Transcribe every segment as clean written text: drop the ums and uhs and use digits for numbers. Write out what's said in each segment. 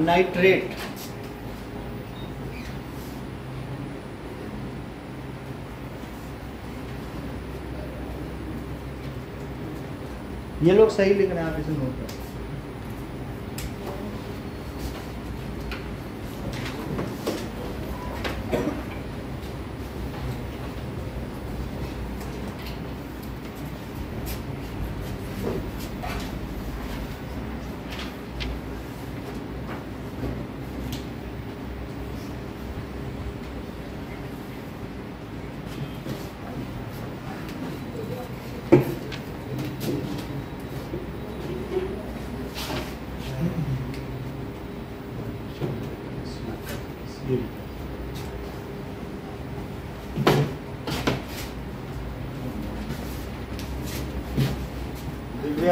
Nitrate. ये लोग सही लिख रहे हैं, आप इसे नोट करें।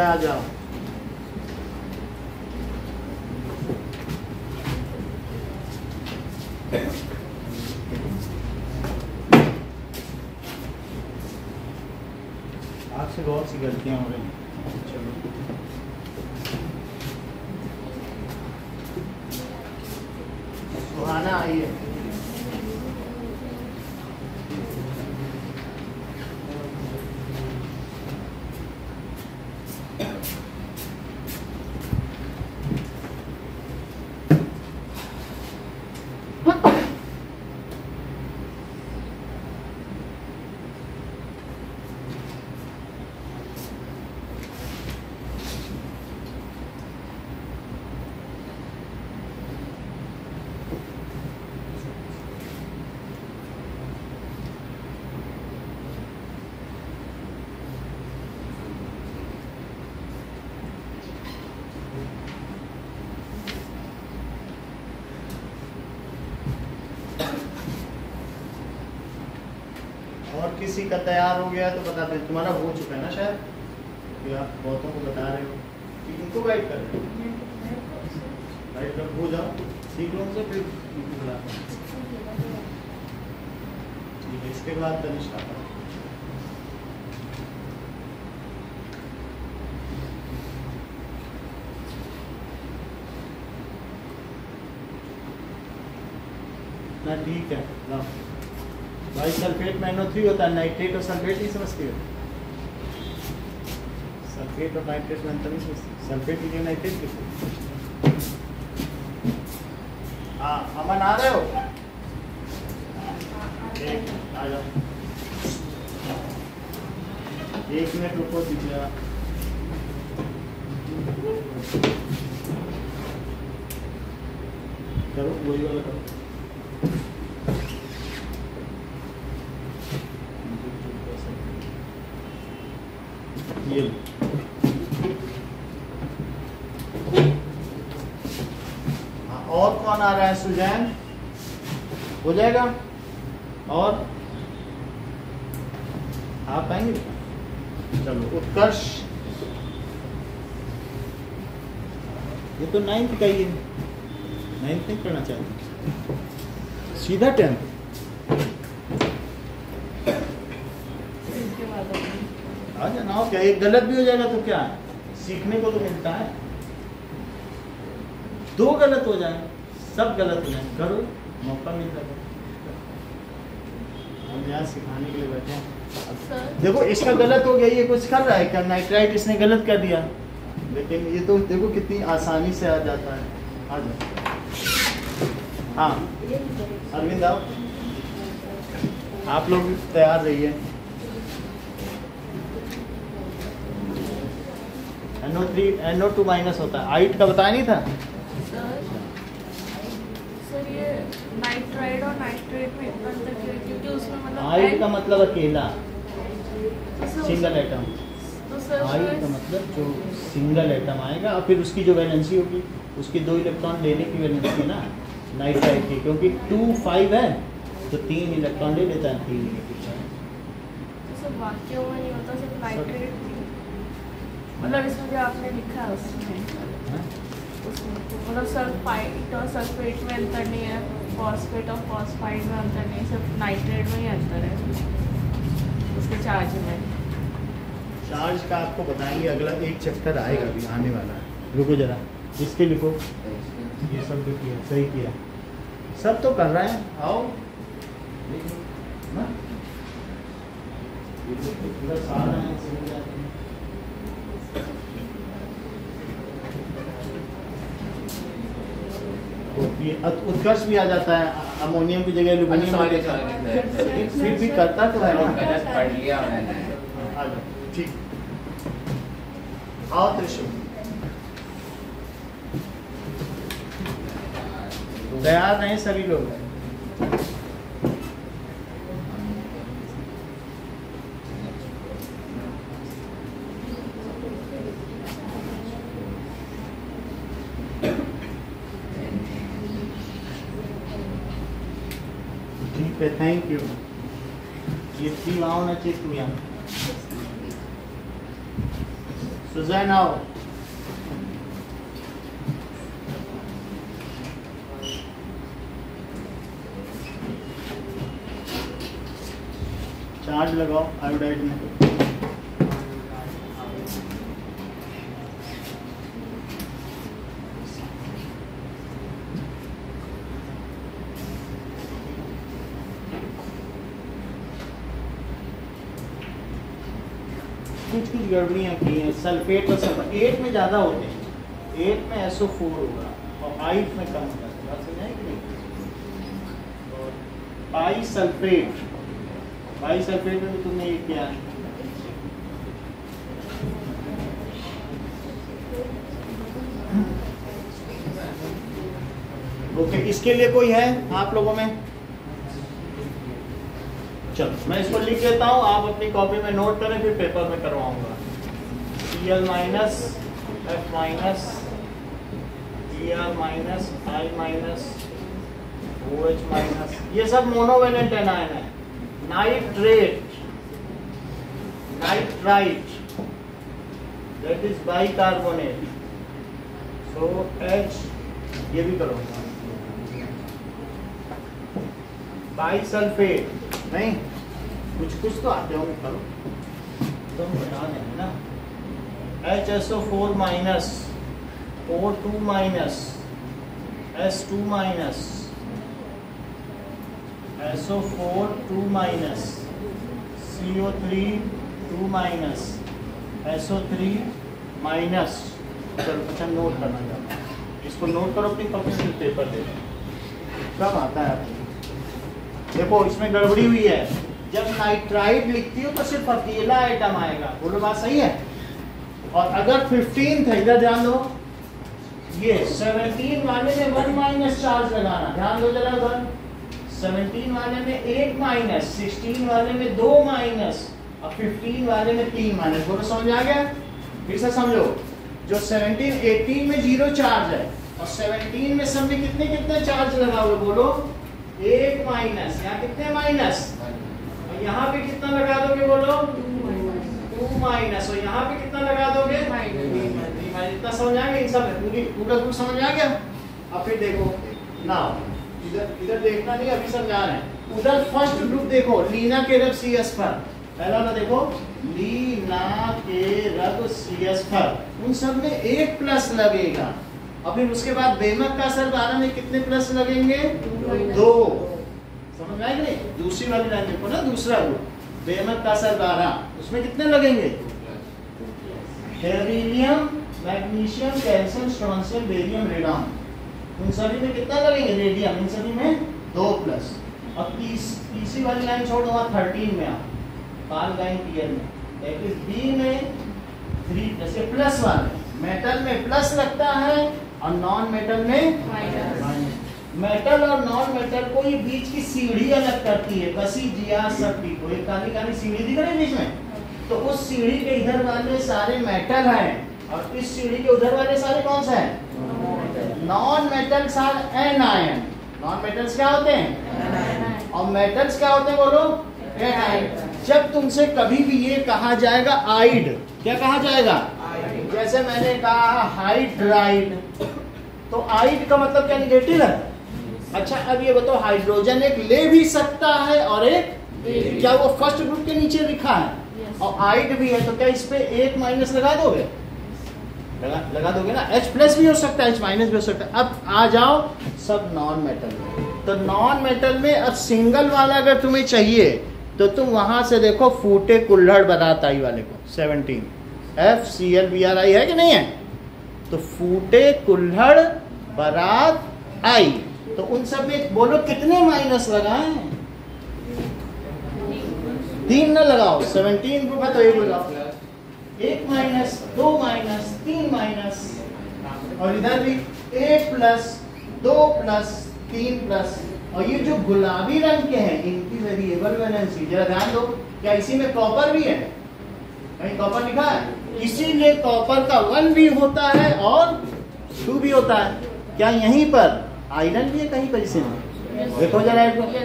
आ जाओ। आपसे बहुत सी गलतियां हो रही हैं। चलो सुहाना आइए। और किसी का तैयार हो गया तो बता दें। तुम्हारा हो चुका है ना शायद, कि आप बहुतों को बता रहे हो कि इनको गाइड कर रहे हो। गाइड कर हो जाओ, सीख लो उनसे, फिर इनको बुलाते हैं। ठीक है, इसके बाद तनिष्का का ना। ठीक है ना भाई। सल्फेट में NO3 होता है, नाइट्रेट और सल्फेट नहीं समझती हो? सल्फेट और नाइट्रेट में अंतर नहीं समझती? सल्फेट लिखिए, नाइट्रेट लिखिए। हाँ अमन आ रहे हो? आ जाओ, 1 मिनट रुको दीजिए। करो वही वाला करो। ये हाँ, और कौन आ रहा है? सुजैन हो जाएगा। और आप आएंगे? चलो उत्कर्ष, ये तो 9th का ही है। 9th नहीं करना चाहते, सीधा 10th। आ जाना। क्या एक गलत भी हो जाएगा तो क्या है, सीखने को तो मिलता है। 2 गलत हो जाए, सब गलत हो जाए, करो, मौका मिलता है। हम यहाँ सिखाने के लिए बैठे हैं। देखो इसका गलत हो गया, ये कुछ कर रहा है क्या? नाइट्राइट इसने गलत कर दिया, लेकिन ये तो देखो कितनी आसानी से आ जाता है। आ जाओ। हाँ अरविंद आओ, आप लोग तैयार रहिए। NO3 NO2 माइनस होता है। आइट का बताया नहीं था सर? ये नाइट्राइड और नाइट्रेट में इतना अंतर क्यों है? क्योंकि उसमें मतलब आइट का मतलब अकेला सिंगल एटम। तो सर आइट का मतलब जो सिंगल एटम आएगा और फिर उसकी जो वैलेंसी होगी, उसकी 2 इलेक्ट्रॉन लेने की वैलेंसी ना नाइट्राइड की, क्योंकि 2 5 है तो 3 इलेक्ट्रॉन ले लेता है, 3 नेगेटिव चार्ज। तो सर वाक्यों में नहीं होता, सिर्फ नाइट्रेट मतलब इसमें जो आपने लिखा है उसमें मतलब सल्फाइड और सल्फेट में अंतर नहीं है, फॉस्फेट और फॉस्फाइड में अंतर नहीं है, सिर्फ नाइट्रेट में ही अंतर है उसके चार्ज में। चार्ज का आपको बताएंगे, अगला एक चैप्टर आएगा अभी आने वाला है। रुको जरा, इसके लिखो ये सब भी किया, सही किया, सब तो कर रहे हैं। आओ ना, पूरा सारा है, सही जाते हैं। ये उत्कर्ष भी आ जाता है, अमोनियम की जगह एल्युमिनियम, फिर भी करता तो है। पढ़ लिया मैंने। आ जाओ, ठीक। आओ त्रिशु, तैयार नहीं सभी लोग? ठीक है, थैंक यू। ये 3 आओ ना, चेक किया सुजैन, आओ। चार्ज लगाओ आयोडाइड में। कुछ गड़बड़ियाँ की हैं, सल्फेट और सल्फर 8 में ज़्यादा होते हैं, 8 में SO4 होगा और 5 में कम होगा। बात समझ आए कि नहीं? और बाईसल्फेट में भी तुमने ये किया है। ओके, इसके लिए कोई है आप लोगों में? चलो मैं इसको लिख लेता हूँ, आप अपनी कॉपी में नोट करें, फिर पेपर में करवाऊंगा। Cl minus F minus Br minus I minus OH minus, ये सब मोनोवेलेंट एनायन है। Nitrate, nitrite, that is bicarbonate. So H, ये भी करो। बाइसल्फेट नहीं, कुछ तो आते होंगे, करो तुम बता देंगे ना। HSO4 minus, O2 minus, S2 minus, SO4 2 minus, CO3 2 minus, SO3 minus. चलो अच्छा नोट करना चाहता हूँ, इसको नोट करो अपनी कॉपी से, पेपर दे दो। कब आता है आपको? देखो इसमें गड़बड़ी हुई है, जब नाइट्राइट लिखती हो तो सिर्फ अकेला आइटम आएगा, बोलो बात सही है? और अगर 15 था, इधर ध्यान दो, ये 17 वाले में 1 माइनस चार्ज लगाना, ध्यान दो जरा उधर। 17 वाले में 1 माइनस, 16 वाले में 2 माइनस और 15 वाले में 3 माइनस। बोलो समझ आ गया? फिर से समझो, जो 17 18 में 0 चार्ज है और 17 में सब में कितने कितने चार्ज लगाओगे? बोलो 1 माइनस, यहाँ कितने माइनस, और यहाँ पे कितना लगा दोगे? बोलो 2 माइनस, और यहाँ पे कितना लगा दोगे? 3 इतना समझ आ गया? इन सब पूरा ग्रुप समझ आ गया? अब फिर देखो ना, इधर देखना नहीं, अभी समझा रहे हैं। उधर फर्स्ट ग्रुप देखो, लीना के रब CS पर, पहला ना देखो, लीना के रब CS पर, उन सब में 1 प्लस लगेगा। और फिर उसके बाद बेमक का असर 12 में कितने प्लस लगेंगे? 2। समझ में आएगी नहीं? दूसरी वाली लाइन देखो ना, दूसरा ग्रुप बेमक का असर 12, उसमें कितने लगेंगे? Beryllium, magnesium, calcium, strontium, barium, radium, उन सभी में कितना लगेंगे? रेडियम, इन सभी में 2 प्लस। और तीसरी वाली लाइन छोड़ दो, 13 में आप पाल लाइन क्लियर में, दैट इज बी में 3 प्लस, ये प्लस वाले मेटल में प्लस लगता है और नॉन मेटल में माइनस। मेटल और नॉन मेटल को ये बीच की सीढ़ी अलग करती है, बसी जिया शक्ति को, एक काली काली सीढ़ी दिख रही है बीच में, तो उस सीढ़ी के इधर वाले सारे मेटल हैं और इस सीढ़ी के उधर वाले सारे कौन सा है? Non metals are anion. Non metals क्या होते हैं और मेटल्स क्या होते हैं? बोलो एनायन। जब तुमसे कभी भी ये कहा जाएगा आइड, क्या कहा जाएगा? जैसे मैंने कहा हाइड्राइड, तो आइड का मतलब क्या? निगेटिव है। अच्छा अब ये बताओ, हाइड्रोजन एक ले भी सकता है और एक, क्या वो फर्स्ट ग्रुप के नीचे लिखा है? और आइड भी है, तो क्या इस पे 1 माइनस लगा दोगे? लगा दोगे ना, H प्लस भी हो सकता है, H माइनस भी हो सकता है। अब आ जाओ सब नॉन मेटल में। तो नॉन मेटल में अब सिंगल वाला अगर तुम्हें चाहिए तो तुम वहां से देखो फूटे कुल्हड़ बारात आई वाले को 17 FClBri है कि नहीं है? तो फूटे कुल्हड़ बारात आई, तो उन सब में बोलो कितने माइनस लगाएं? 3 न लगाओ, 17 को तो 1 लगाओ, 1 माइनस, 2 माइनस, 3 माइनस, और इधर भी 1 प्लस, 2 प्लस, 3 प्लस। और ये जो गुलाबी रंग के हैं इनकी वेरिएबल वैलेंसी जरा ध्यान दो, क्या इसी में कॉपर भी है? कहीं कॉपर लिखा है? इसीलिए कॉपर का 1 भी होता है और 2 भी होता है। क्या यहीं पर आयरन भी है कहीं पर? इसी में देखो जरा,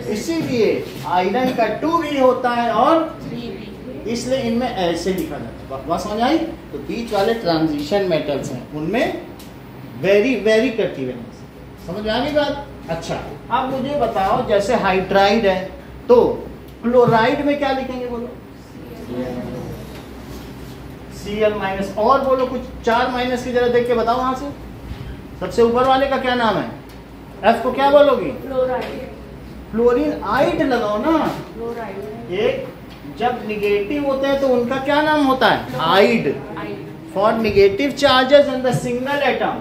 इसीलिए आयरन का 2 भी होता है और 3 भी, इसलिए इनमें ऐसे लिखा जाता है। बात समझ आई? तो बीच वाले ट्रांजिशन मेटल्स हैं उनमें वेरी वेरी करती है, समझ में आ गई बात? अच्छा, अब मुझे बताओ जैसे हाइड्राइड है तो क्लोराइड में क्या लिखेंगे बोलो? Cl माइनस, और बोलो कुछ 4 माइनस की जरा देख के बताओ वहां से। सबसे ऊपर वाले का क्या नाम है? F को क्या बोलोगी? फ्लोराइड। फ्लोरीन आइड लगाओ ना। फ्लोराइड एक जब निगेटिव होते हैं तो उनका क्या नाम होता है? Ide. For negative charges in the single atom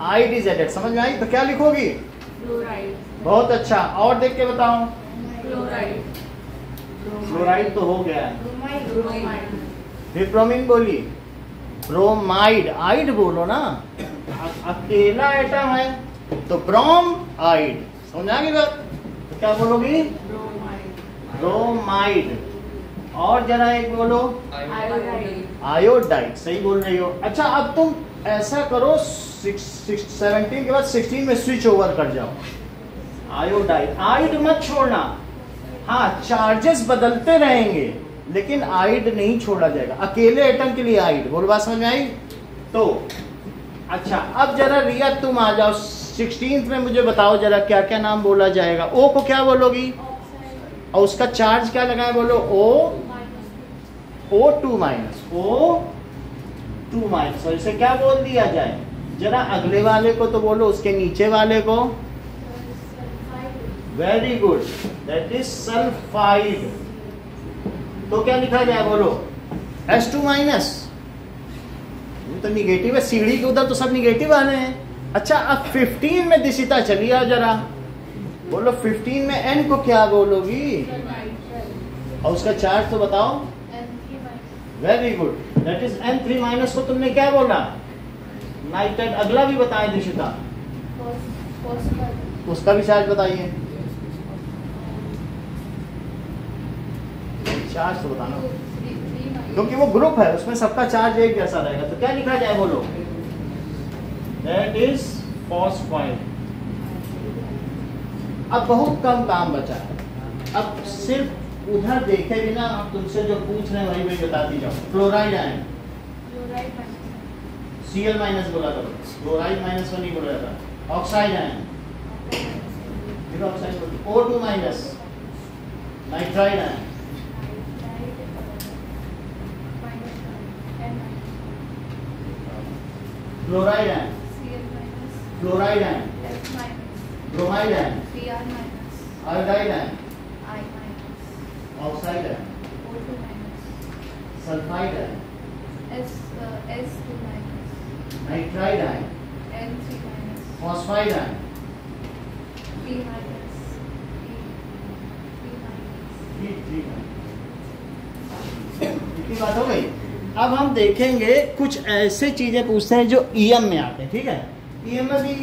ide is added. समझ में आई? तो क्या लिखोगी? फ्लोराइड। बहुत अच्छा, और देख के बताओ। फ्लोराइड। फ्लोराइड तो हो गया है, ब्रोमाइड। फिर ब्रोमीन बोली, ब्रोमाइड, आइड बोलो ना, अकेला एटम है तो ब्रोम आइड। समझ आ गई बात? तो क्या बोलोगी? ब्रोमाइड। ब्रोमाइड। और जरा एक बोलो, आयोडाइड। आयोडाइड। सही बोल रही हो। अच्छा, अब तुम ऐसा करो 17 के बाद 16 में स्विच ओवर कर जाओ, आयोडाइड। आइड मत छोड़ना, हाँ चार्जेस बदलते रहेंगे लेकिन आइड नहीं छोड़ा जाएगा, अकेले एटम के लिए आइड। बोल बात समझ में आई? तो अच्छा, अब जरा रिया तुम आ जाओ 16 में, मुझे बताओ जरा क्या क्या नाम बोला जाएगा। ओ को क्या बोलोगी? और उसका चार्ज क्या लगाए बोलो? O2 minus, O2 minus. और इसे क्या बोल दिया जाए? जरा अगले वाले को तो बोलो, उसके नीचे वाले को। Very good, that is sulphide. तो क्या लिखा जाए बोलो? S2 minus. तो निगेटिव है, सीढ़ी के उधर तो सब निगेटिव आने हैं। अच्छा, अब 15 में दिशिता चली आओ जरा, बोलो 15 में N को क्या बोलोगी? और उसका चार्ज तो बताओ। Very good, that is N3 minus को तुमने क्या बोला? नाइट्राइड। अगला भी बताएं दिशिता, उसका भी चार्ज बताइए। चार्ज तो बताना, क्योंकि वो ग्रुप है उसमें सबका चार्ज एक जैसा रहेगा। तो क्या लिखा जाए बोलो? That is phosphide. अब बहुत कम काम बचा है, अब सिर्फ उधर देखे बिना हम तुमसे जो पूछ रहे हैं वही वही बताती जाओ। फ्लोराइड आए, Cl माइनस बोला था, क्लोराइड माइनस को नहीं बोला जाता। ऑक्साइड आए, O2 माइनस, नाइट्राइड आए, फ्लोराइड आए, फ्लोराइड आए, ब्रोमाइड आए, आयोडाइड आए, ऑक्साइड आए, सल्फाइड आए, नाइट्राइड आए, फॉस्फाइड आए, इतनी बात हो गई। अब हम देखेंगे कुछ ऐसे चीजें पूछते हैं जो ईएम में आते हैं, ठीक है? ईएम में भी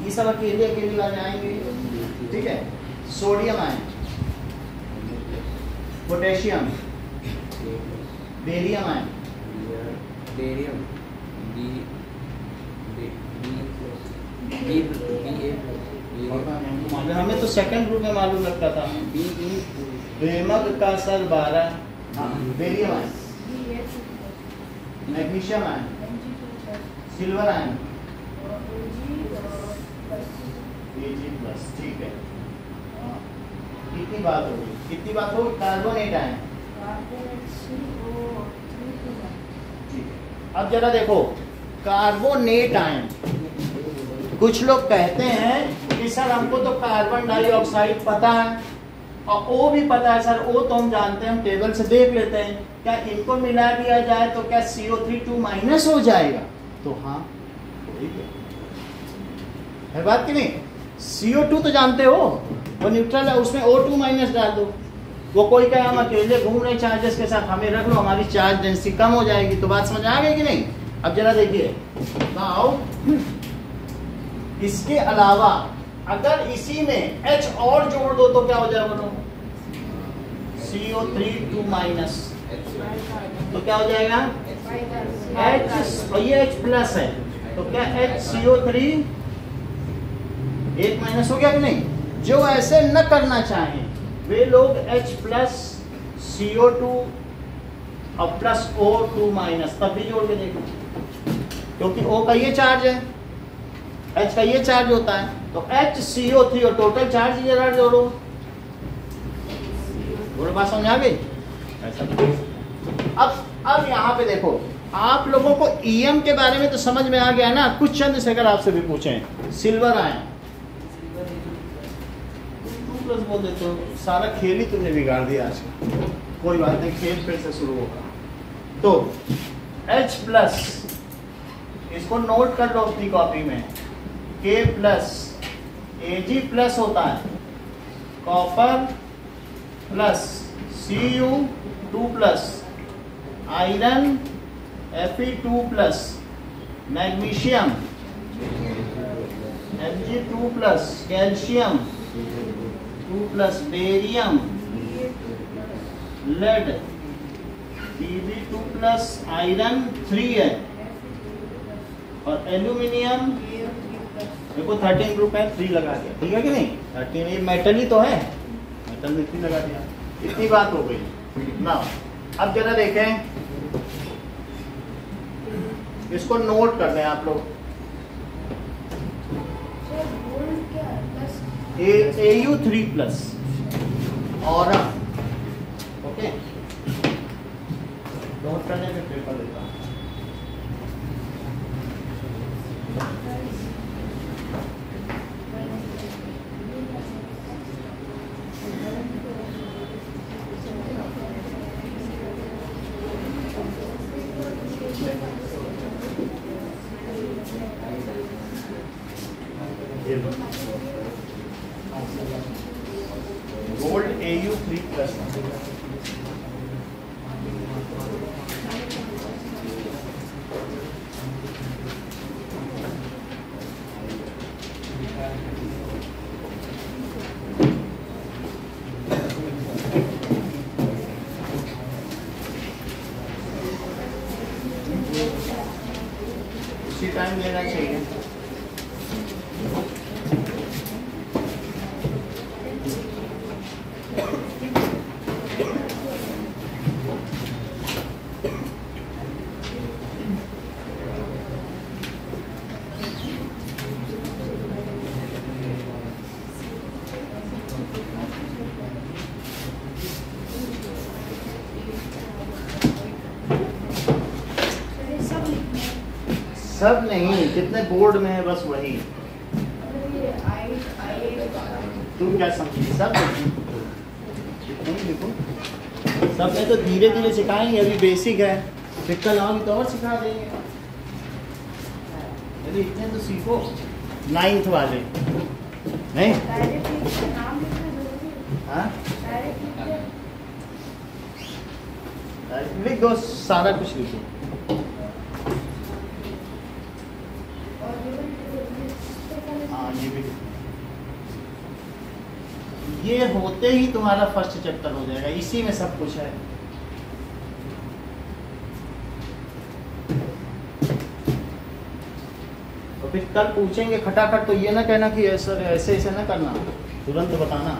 ये सब अकेले अकेले आ जाएंगे, ठीक है? सोडियम आए, पोटेशियम, बेरियम आए, बेरियम हमें तो सेकंड ग्रुप में मालूम लगता था। बेमग का सर 12, बेरियम आए, मैग्नीशियम आए, सिल्वर आए, Ag+, ठीक है। कितनी बात हो गई? कितनी बात हो? कार्बोनेट आए, ठीक है। अब जरा देखो कार्बोनेट आयन। कुछ लोग कहते हैं कि सर हमको तो कार्बन डाइऑक्साइड पता है और O भी पता है सर, O तो हम जानते हैं, हम टेबल से देख लेते हैं, क्या इनको मिला दिया जाए तो क्या CO3 2- हो जाएगा? तो हाँ है बात कि नहीं? CO2 तो जानते हो वो न्यूट्रल है, उसमें O2- डाल दो। वो कोई कहे हम अकेले घूम रहे चार्जेस के साथ, हमें रख लो, हमारी चार्ज डेंसिटी कम हो जाएगी। तो बात समझ आ गई कि नहीं? अब जरा देखिए नाउ, इसके अलावा अगर इसी में H और जोड़ दो तो क्या हो जाएगा? बोलो CO3 2-, तो क्या हो जाएगा? H, और ये H प्लस है तो क्या HCO3 1- हो गया कि नहीं? जो ऐसे न करना चाहें वे लोग H प्लस CO2 और प्लस O2- तब भी जोड़ के देखो, क्योंकि O का ये चार्ज है, H का ये चार्ज होता है, तो HCO3 और टोटल चार्ज जरा जोड़ो। थोड़ी बात समझ आ गई? ऐसा अब यहाँ पे देखो, आप लोगों को EM के बारे में तो समझ में आ गया ना? कुछ चंद सेकंड आपसे भी पूछें, सिल्वर आयन 2+ बोल देते हो, सारा खेल ही तुमने बिगाड़ दिया आज। कोई बात नहीं, खेल फिर से शुरू होगा। तो H+, इसको नोट कर लो अपनी कॉपी में, K+, Ag+ होता है, copper plus Cu2+, iron Fe2+, magnesium Mg2+, calcium 2+, barium, lead Pb2+, iron 3 है, और एल्यूमिनियम देखो 13 ग्रुप है, 3 लगा दिया, ठीक है कि नहीं? 13, ये मेटल ही तो है, मेटल में 3 लगा दिया। इतनी बात हो गई ना। अब जरा देखें, इसको नोट कर दें आप लोग, Au3+ और ओके, नोट करने में पेपर देता हूँ। गोल्ड Au3+, उसी टाइम लेना चाहिए। सब नहीं, कितने बोर्ड में है बस वही। तुम क्या समझी? सब नहीं देखो, सब में तो धीरे धीरे सिखाएंगे, अभी बेसिक है, फिर कल आओगे तो और सिखा देंगे। अभी इतने तो सीखो, 9th वाले नहीं? हाँ लिख दो, सारा कुछ लिखो। हाँ ये भी, ये होते ही तुम्हारा फर्स्ट चैप्टर हो जाएगा, इसी में सब कुछ है। तो फिर कल पूछेंगे खटाखट, तो ये ना कहना कि सर ऐसे ऐसे ना करना, तुरंत बताना,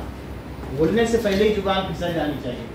बोलने से पहले ही जुबान फिसल जानी चाहिए।